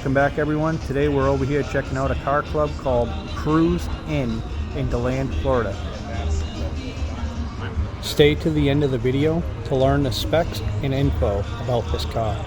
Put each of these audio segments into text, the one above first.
Welcome back, everyone. Today we're over here checking out a car club called Cruise in DeLand, Florida. Stay to the end of the video to learn the specs and info about this car.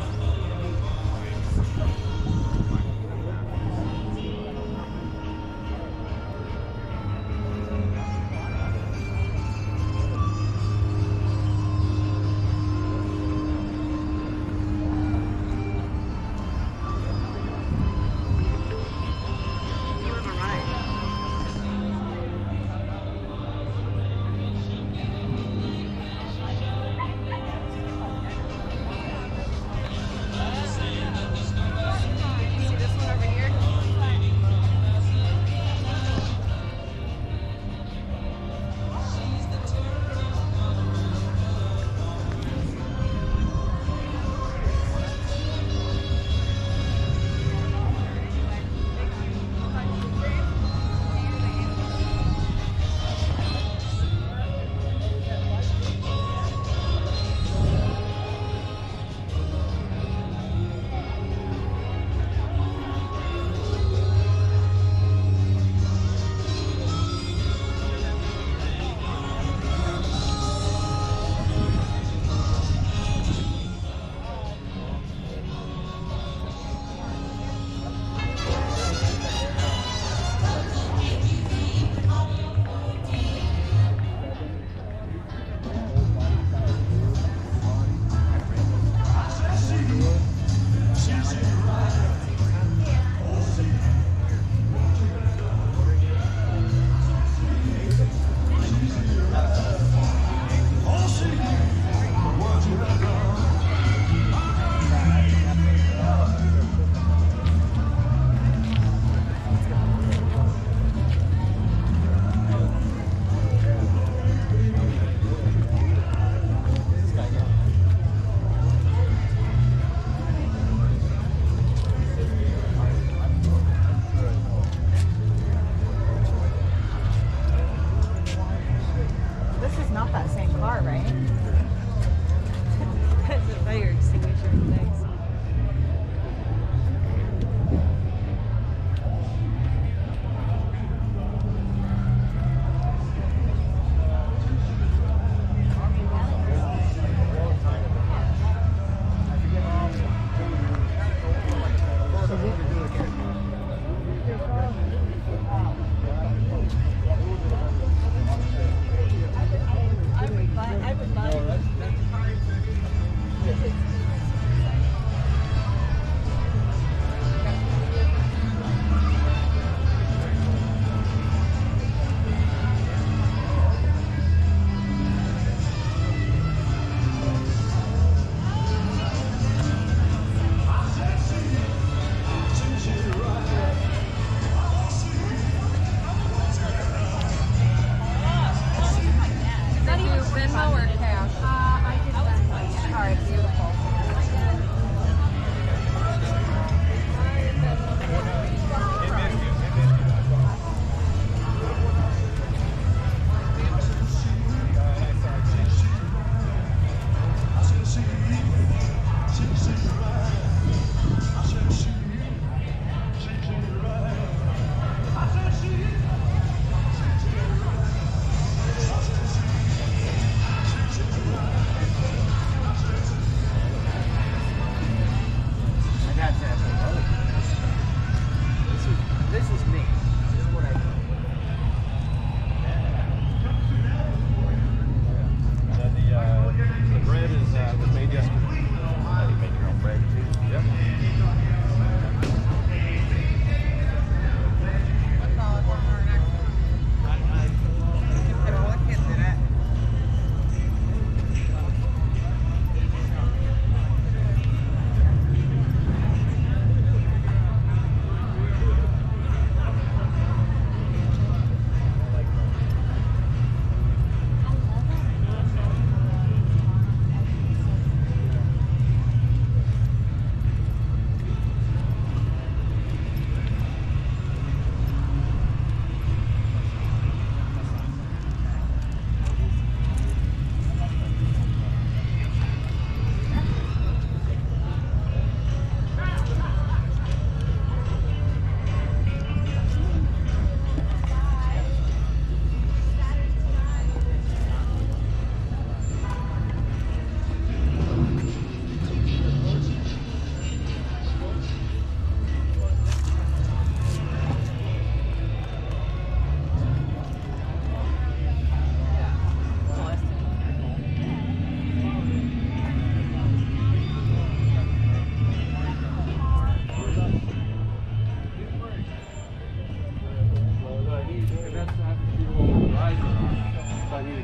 This is not that same car, right? That's a fire extinguisher next. I would buy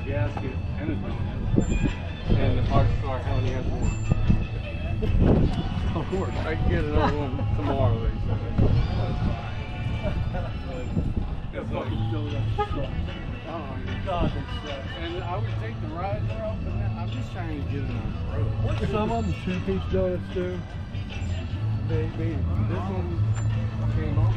gasket and a donut. And the parts car only has one. Of course. I can get another one tomorrow, they said. It's fucking still and I would take the riser off, but I'm just trying to get it on the road. Some of them 2-piece donuts too. This one came off.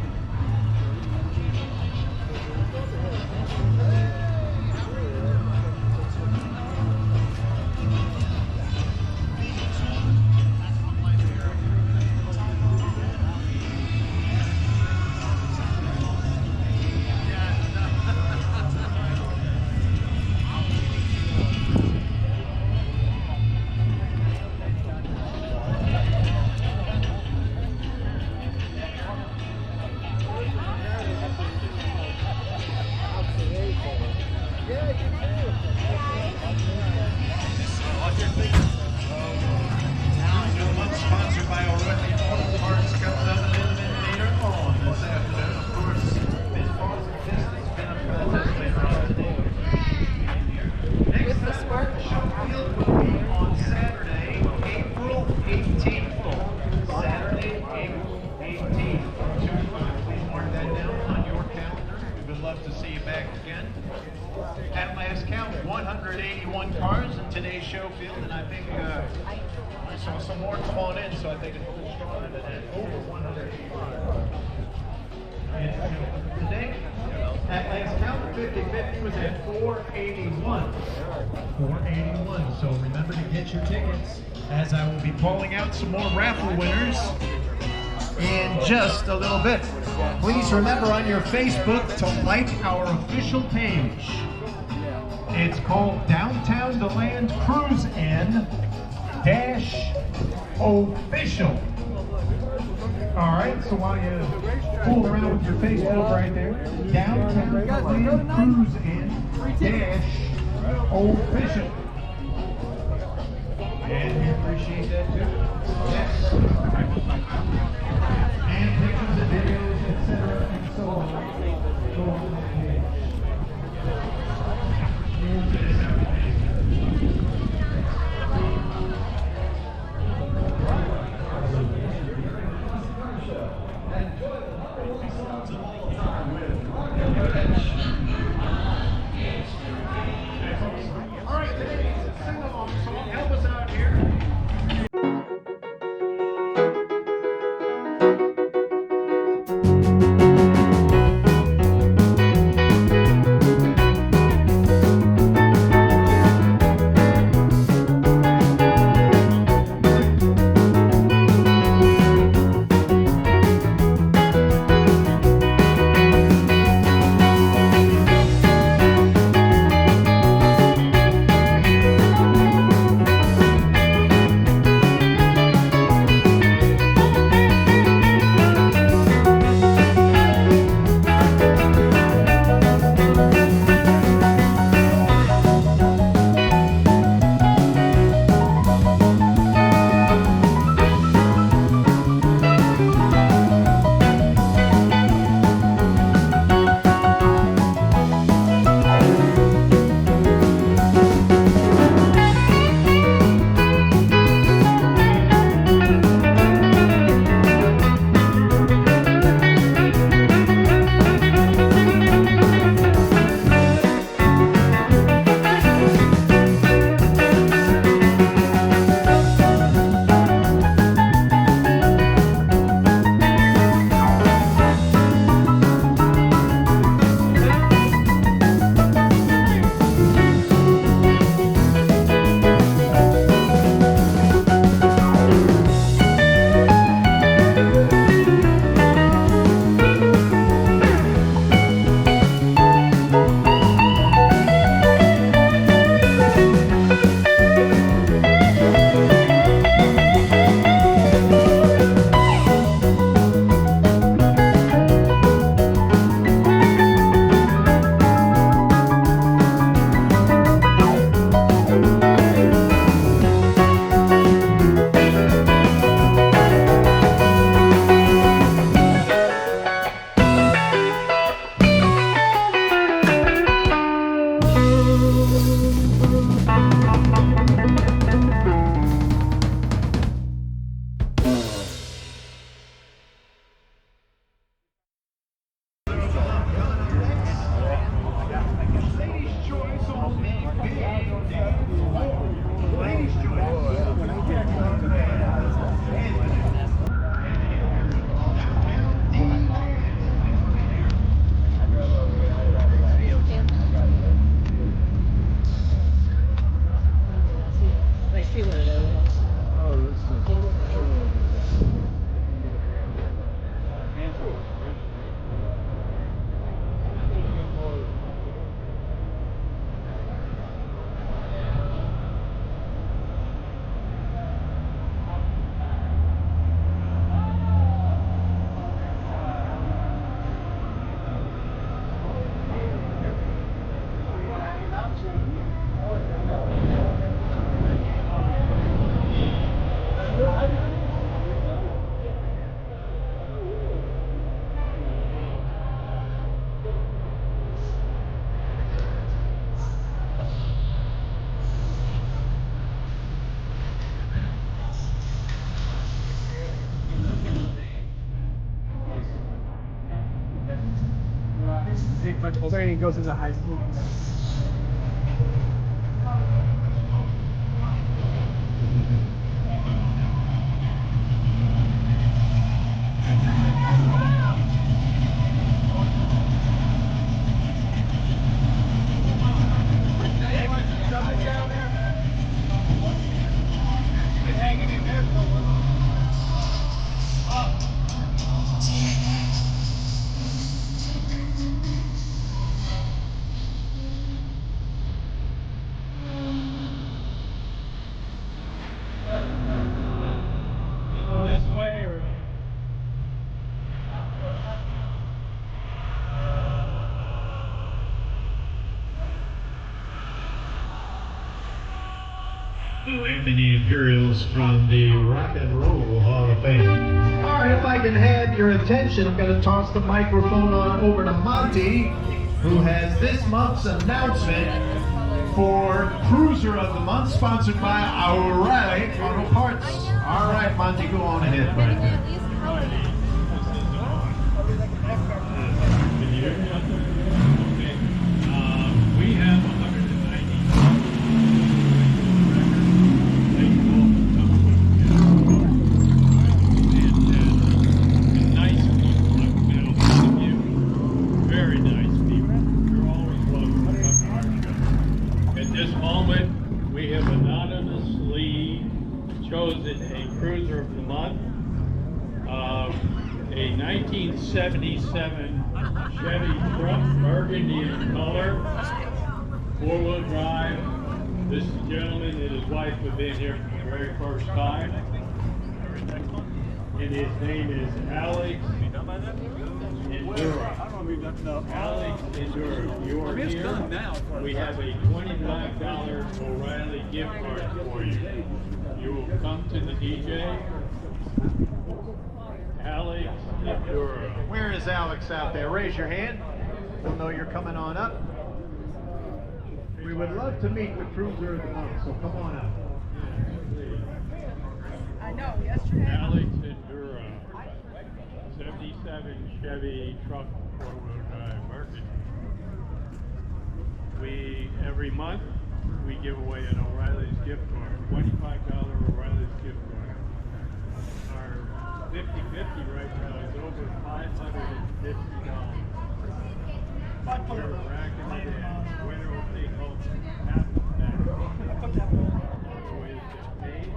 Sponsored by O'Reilly Auto Parts, coming up a little bit later on this afternoon. Of course, Miss Paul's has been a presence later on today. Next time, the show field will be on Saturday, April 18th. Saturday, April 18th. Please mark that down on your calendar. We would love to see you back again. At last count, 181 cars in today's show field, and I think I saw some more come on in, so I think it's a little stronger than that. Over 185. And today, at last count, 50-50 was at 481. 481. So remember to get your tickets, as I will be calling out some more raffle winners in just a little bit. Please remember on your Facebook to like our official page. It's called Downtown DeLand Cruise In Official. Alright, so while you fool around with your Facebook right there, Downtown DeLand Cruise In Official. And we appreciate that too. Yes. And pictures and videos, etc. and so on. Go on that page. All right, today's sing-along song. Help us out here. Well, there he goes into high school. Anthony Imperials from the Rock and Roll Hall of Fame. All right, if I can have your attention, I'm going to toss the microphone on over to Monty, who has this month's announcement for Cruiser of the Month, sponsored by O'Reilly Auto Parts. All right, Monty, go on ahead, right there. We have 190. Very nice people. You're always welcome to come to our show. At this moment, we have anonymously chosen a Cruiser of the Month, a 1977 Chevy truck, burgundy in color, four-wheel drive. This gentleman and his wife have been here for the very first time, and his name is Alex Endura. Alex Endura, you are here. We have a $25 O'Reilly gift card for you. You will come to the DJ. Alex Endura. Where is Alex out there? Raise your hand. We'll know you're coming on up. We would love to meet the Cruiser of the Month, so come on up. I know, yesterday. Alex Endura, 77 Chevy truck, four-wheel drive market. Every month, we give away an O'Reilly's gift card, $25 O'Reilly's gift card. Our 50-50 right now is over $550. We're racking it in. Winner will take home half of that. Always get paid.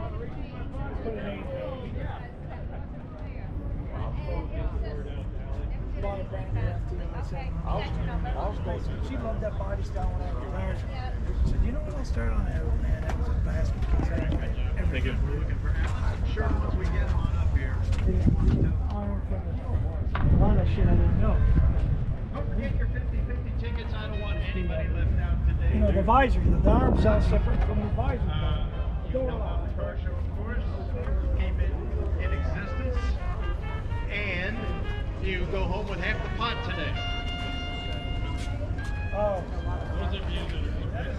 She loved that body style when I was there. She said, you know what, I'll start on that, man. That was a basket. We're looking for Alex. I'm sure once we get on up here. A lot of shit I didn't know. Don't get your 50-50 tickets. I don't want anybody left out today. You know, the visor, the arms are separate from the visor. The car show, of course, came in existence, and you go home with half the pot today. Oh. Those of you that are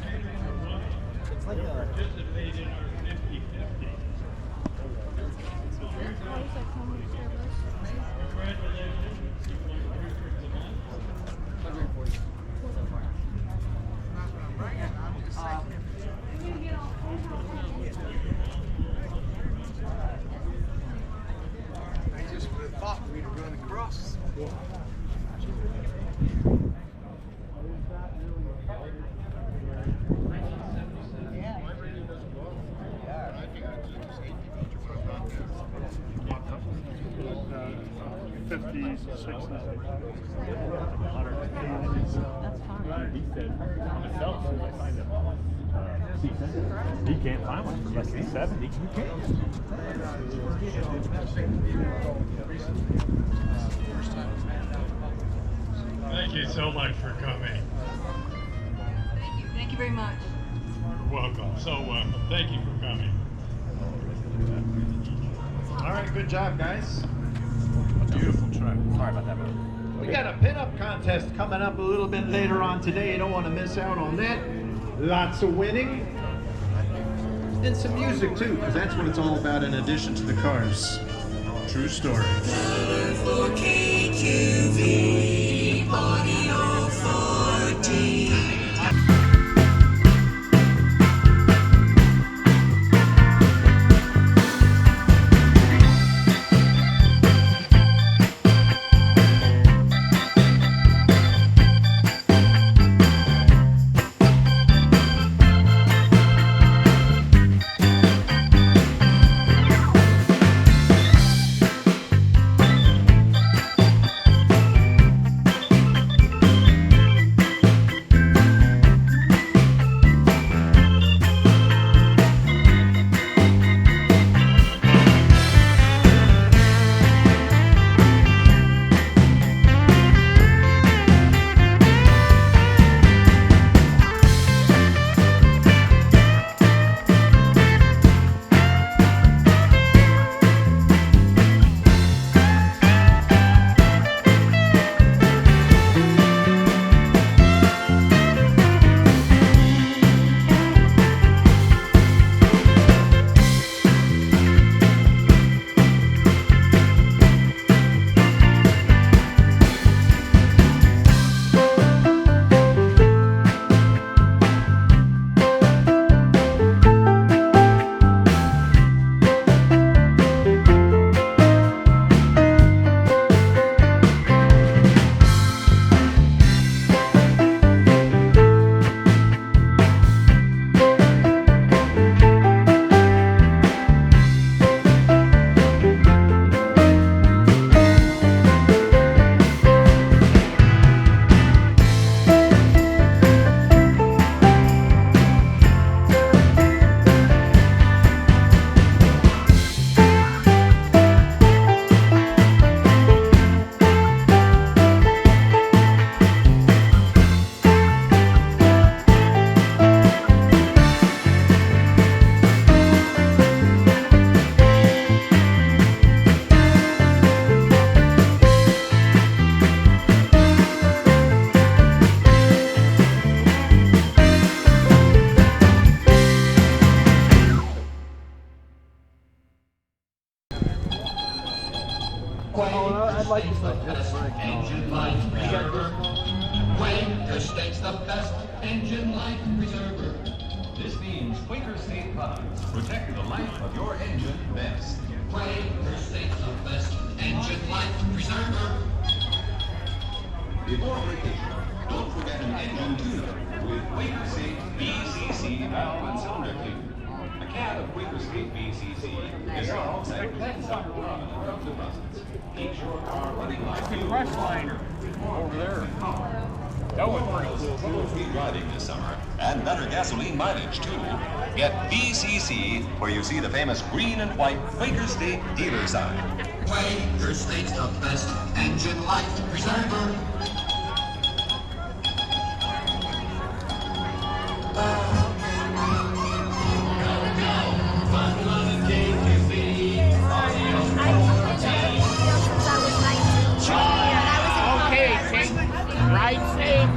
That's fine. He said himself, as I find he can't find one for less than 70. You can't. Thank you so much for coming. Thank you. Thank you very much. You're welcome. So welcome. Thank you for coming. All right, good job, guys. Beautiful truck. Sorry about that, brother. We got a pinup contest coming up a little bit later on today. You don't want to miss out on that. Lots of winning. And some music too, because that's what it's all about in addition to the cars. True story. For KQV Audio 14. I'd like to start this. Engine life preserver. Quaker State's the best engine life preserver. This means Quaker State products protect the life of your engine best. Quaker State's the best engine life preserver. Before vacation, don't forget an engine tune-up with Quaker State BCC valve and cylinder cleaner. A can of Quaker State BCC is found at Cleanse Up of deposits. Keeps your car running like you. Crush line over there. That was pretty cool. Smooth driving this summer and better gasoline mileage too. Get BCC where you see the famous green and white Quaker State dealer sign. Quaker State's the best engine life preserver. Okay, take right safe.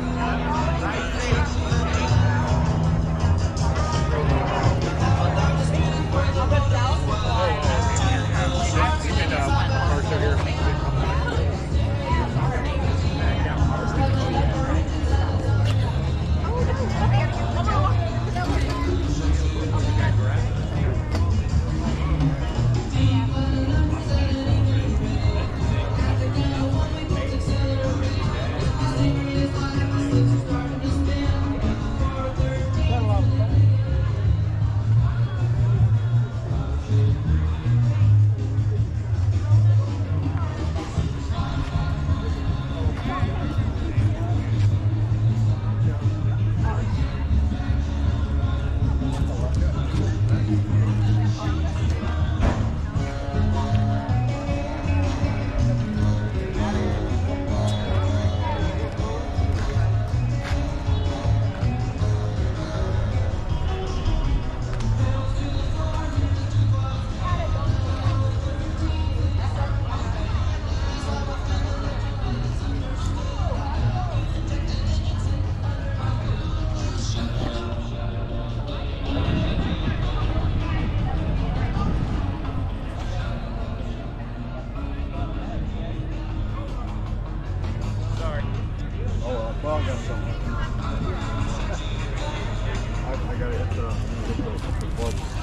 clubs.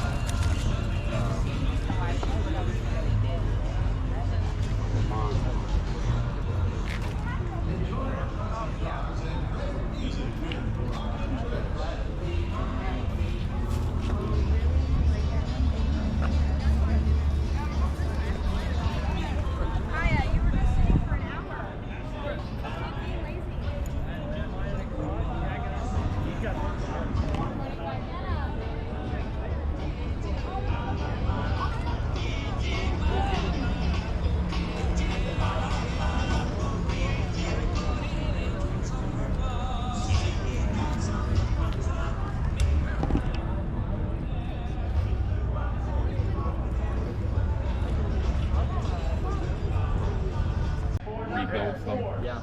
Rebuild some. Yeah.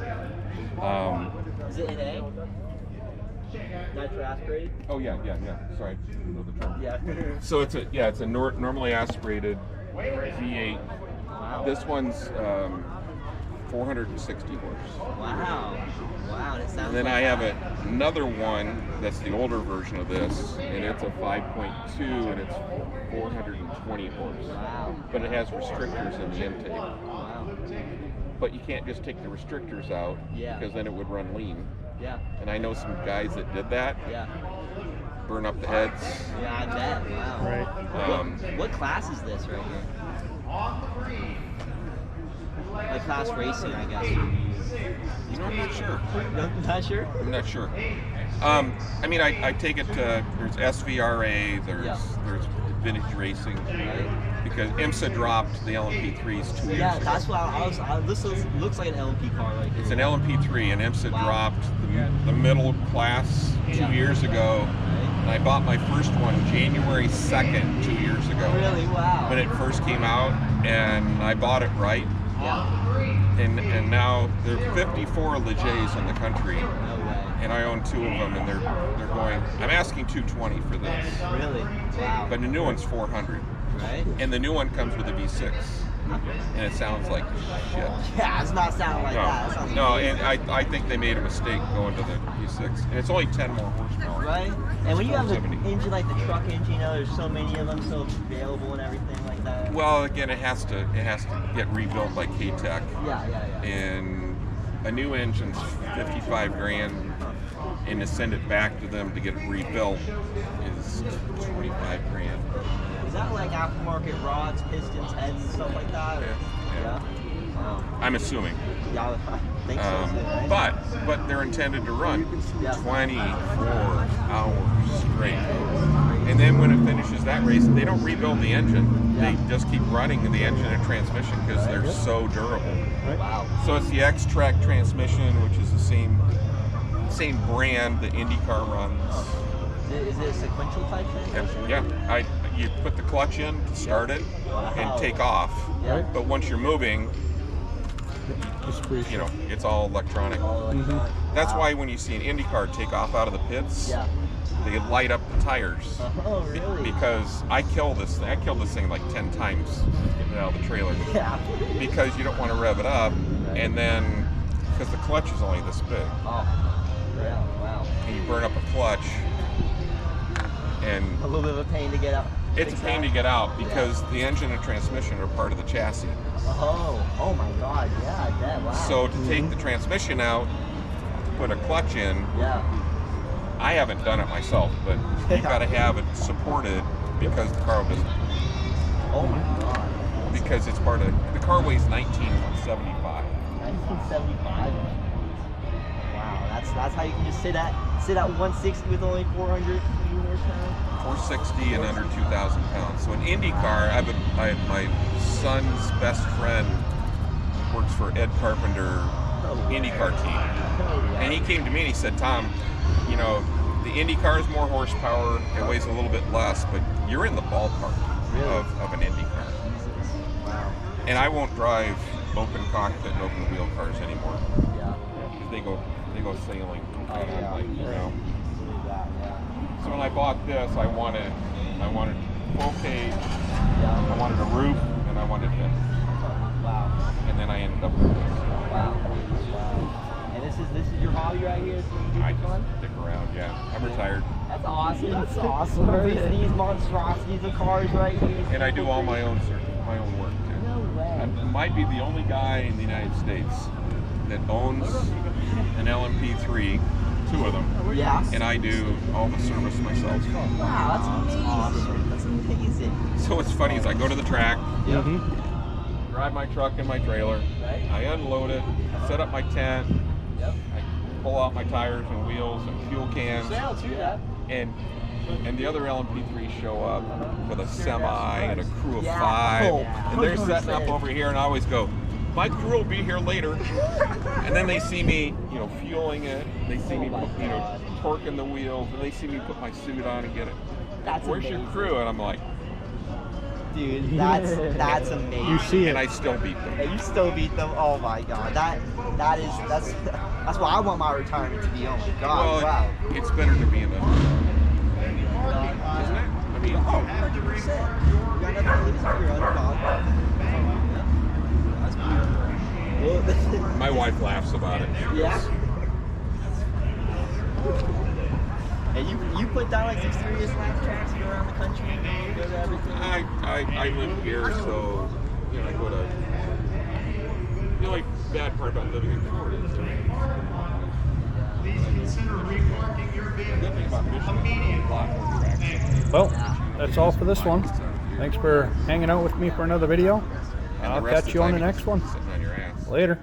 Is it NA? Nitro aspirated? Oh yeah. Sorry. I didn't know the term. Yeah. So it's a normally aspirated V8. Wow. This one's 460 horse. Wow. Wow. That sounds. And then like I have that. another one that's the older version of this, and it's a 5.2, and it's 420 horse. Wow. But it has restrictors in the intake. Wow. But you can't just take the restrictors out, Yeah. because then it would run lean. Yeah. And I know some guys that did that, Yeah. burn up the heads. Yeah, I bet. Wow. Right. What class is this right here? Like class racing, I guess. You know, I'm not sure. No, not sure? I'm not sure. I mean, I take it to, there's SVRA, there's vintage racing, Right. because IMSA dropped the LMP3s 2 years Yeah, ago. that's what this looks like an LMP car right here. It's an LMP3, and IMSA Wow. dropped the middle class 2 Yeah. years ago. Right. And I bought my first one January 2nd, 2 years ago. Really? Wow. When it first came out, and I bought it right. Yeah. And now there are 54 Legeys in the country, No way. and I own 2 of them, and they're going. I'm asking $220 for this, Really? Wow. but the new one's $400, Right? and the new one comes with a V6, and it sounds like shit. Yeah, it's not sounding like that. That sounds No, amazing. and I think they made a mistake going to the V6, and it's only 10 more horsepower. Right? And when you have the 470. engine like the truck engine, you know, there's so many of them, so available and everything like that. Well, again, it has to get rebuilt by K-Tech, Yeah. and a new engine's 55 grand, and to send it back to them to get it rebuilt is 25 grand. Is that like aftermarket rods, pistons, heads, and stuff like that? Or? Yeah. Wow. I'm assuming. Yeah, I think so too, right? But they're intended to run Yeah. 24 hours straight. And then when it finishes that race, they don't rebuild the engine. Yeah. They just keep running the engine and transmission because they're so durable. Wow. So it's the X-Track transmission, which is the same brand that IndyCar runs. Is it a sequential type thing? Yeah. You put the clutch in to start it and Wow. take off. Yeah. But once you're moving, It's pretty you know, it's all electronic. All electronic. That's Wow. why when you see an IndyCar take off out of the pits, Yeah. they light up the tires. Oh, really? Because I killed this thing like 10 times getting it out of the trailer. Yeah. Because you don't want to rev it up, Right. and then, because the clutch is only this big, Oh. Yeah. Wow. and you burn up a clutch, and A little bit of a pain to get out. it's a fix pain that. to get out because the engine and transmission are part of the chassis. Oh my God. Yeah, I bet. Wow. So to take the transmission out, put a clutch in, Yeah. I haven't done it myself, but you've got to have it supported because the car doesn't. Oh my God. Because it's part of the car weighs 1975. 1975. Wow. That's how you can just sit at 160 with only 400 horsepower. 460 and under 2,000 pounds. So an Indy car, my son's best friend works for Ed Carpenter IndyCar team, and he came to me and he said, "Tom, you know, the Indy car is more horsepower, it weighs a little bit less, but you're in the ballpark Really? of an Indy car." Jesus. Wow. And I won't drive open cockpit and open wheel cars anymore. Yeah. They go sailing. Oh, And I'm yeah. like, you know. Yeah. So when I bought this, I wanted full cage, Yeah. I wanted a roof, and I wanted this. Wow. And then I ended up with this. Wow. Wow. And this is your hobby right here? This is what you do I for fun? just stick around, yeah. I'm retired. That's awesome. That's awesome. These monstrosities of cars right here. And I do all my own work too. No way. I might be the only guy in the United States that owns an LMP3, 2 of them. Yeah. And I do all the service myself. Wow, that's awesome. That's amazing. So what's funny is I go to the track, Yep. drive my truck and my trailer, I unload it, set up my tent, Yep. I pull out my tires and wheels and fuel cans, and the other LMP3s show up with a semi and a crew of Yeah. 5, Oh, and they're setting up 100%. over here, and I always go, my crew will be here later. And then they see me, fueling it, they see me, torquing the wheels, and they see me put my suit on and get it. That's Where's your amazing. crew? And I'm like, Dude, that's amazing. You see it. and I still beat them. And you still beat them. Oh my god, that's what I want my retirement to be. Oh my god, Well, wow. it's better to be in the, isn't it? I mean, 100%. You got nothing to lose if you're underdog. That's beautiful. my wife laughs about it. Yeah. And you put down like 6 3 lap tracks, you go around the country, you go to everything. I live here, so I go to. The only bad part about living in Florida is Please consider reparking your the good thing about vehicle Michigan is a lot more tracks. Well, that's all for this one. Thanks for hanging out with me for another video. And the I'll rest catch of you on time the next one. Sitting on your ass. Later.